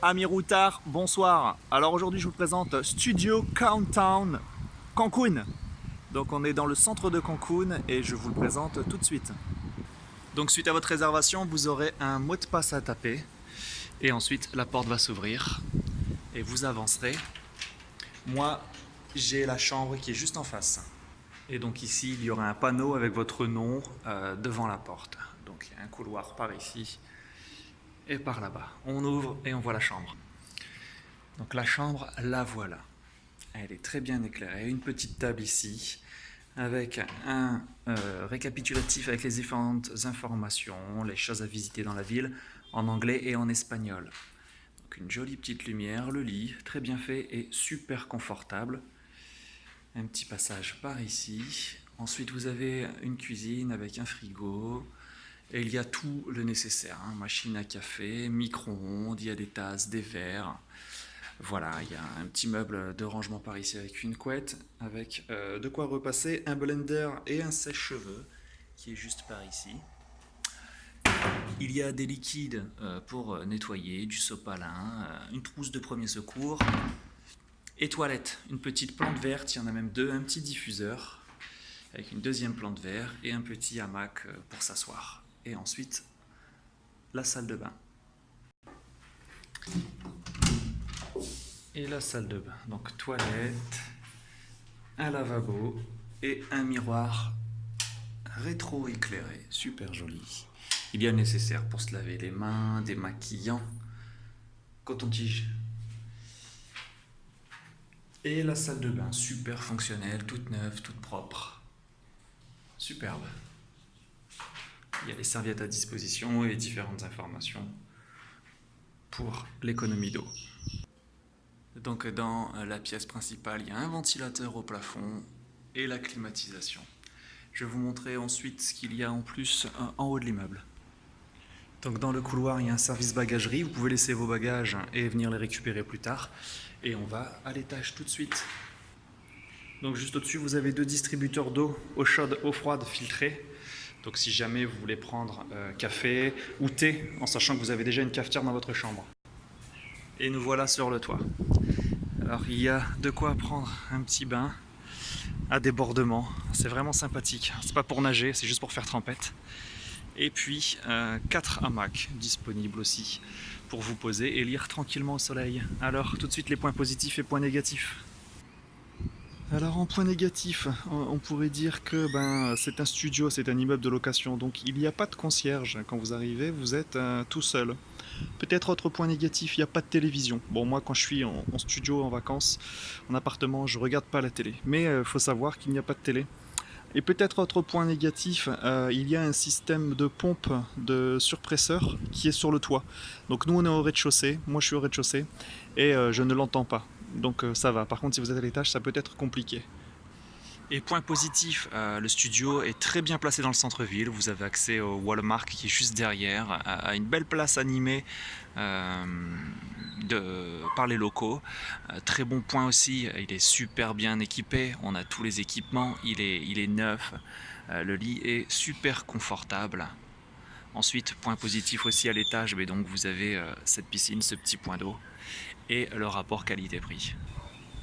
Amis routards, bonsoir. Alors aujourd'hui je vous présente Studio Countdown Cancun. Donc on est dans le centre de Cancun et je vous le présente tout de suite. Donc suite à votre réservation, vous aurez un mot de passe à taper et ensuite la porte va s'ouvrir et vous avancerez. Moi j'ai la chambre qui est juste en face. Et donc ici il y aura un panneau avec votre nom devant la porte. Donc il y a un couloir par ici et par là-bas. On ouvre et on voit la chambre. Donc la chambre, la voilà. Elle est très bien éclairée. Une petite table ici avec un récapitulatif avec les différentes informations, les choses à visiter dans la ville en anglais et en espagnol. Donc une jolie petite lumière, le lit, très bien fait et super confortable. Un petit passage par ici. Ensuite vous avez une cuisine avec un frigo. Et il y a tout le nécessaire, hein. Machine à café, micro-ondes, il y a des tasses, des verres. Voilà, il y a un petit meuble de rangement par ici avec une couette, avec de quoi repasser, un blender et un sèche-cheveux qui est juste par ici. Il y a des liquides pour nettoyer, du sopalin, une trousse de premier secours et toilettes. Une petite plante verte, il y en a même deux, un petit diffuseur avec une deuxième plante verte et un petit hamac pour s'asseoir. Et ensuite, la salle de bain. Et la salle de bain. Donc toilette, un lavabo et un miroir rétro-éclairé. Super joli. Il y a le nécessaire pour se laver les mains, démaquillant, coton-tige. Et la salle de bain, super fonctionnelle, toute neuve, toute propre. Superbe. Il y a les serviettes à disposition et les différentes informations pour l'économie d'eau. Donc dans la pièce principale, il y a un ventilateur au plafond et la climatisation. Je vais vous montrer ensuite ce qu'il y a en plus en haut de l'immeuble. Donc dans le couloir, il y a un service bagagerie. Vous pouvez laisser vos bagages et venir les récupérer plus tard. Et on va à l'étage tout de suite. Donc juste au-dessus, vous avez deux distributeurs d'eau, eau chaude, eau froide filtrée. Donc si jamais vous voulez prendre café ou thé, en sachant que vous avez déjà une cafetière dans votre chambre. Et nous voilà sur le toit. Alors il y a de quoi prendre un petit bain à débordement. C'est vraiment sympathique. C'est pas pour nager, c'est juste pour faire trempette. Et puis 4 hamacs disponibles aussi pour vous poser et lire tranquillement au soleil. Alors tout de suite les points positifs et points négatifs. Alors en point négatif, on pourrait dire que c'est un studio, c'est un immeuble de location, donc il n'y a pas de concierge. Quand vous arrivez, vous êtes tout seul. Peut-être autre point négatif, il n'y a pas de télévision. Bon, moi quand je suis en studio, en vacances, en appartement, je regarde pas la télé. Mais il faut savoir qu'il n'y a pas de télé. Et peut-être autre point négatif, il y a un système de pompe de surpresseur qui est sur le toit. Donc nous on est au rez-de-chaussée, moi je suis au rez-de-chaussée, et je ne l'entends pas. Donc ça va. Par contre si vous êtes à l'étage, ça peut être compliqué. Et point positif, le studio est très bien placé dans le centre-ville. Vous avez accès au Walmart qui est juste derrière, à une belle place animée par les locaux. Très bon point aussi, il est super bien équipé. On a tous les équipements, il est neuf. Le lit est super confortable. Ensuite, point positif aussi à l'étage, mais donc vous avez cette piscine, ce petit point d'eau et le rapport qualité-prix.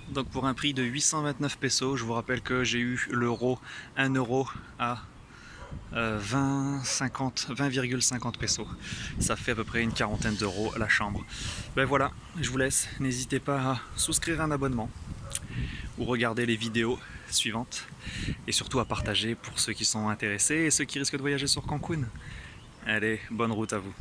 Donc pour un prix de 829 pesos, je vous rappelle que j'ai eu l'euro, 1 euro à 20,50 pesos. Ça fait à peu près une quarantaine d'euros la chambre. Ben voilà, je vous laisse. N'hésitez pas à souscrire un abonnement ou regarder les vidéos suivantes et surtout à partager pour ceux qui sont intéressés et ceux qui risquent de voyager sur Cancun. Allez, bonne route à vous.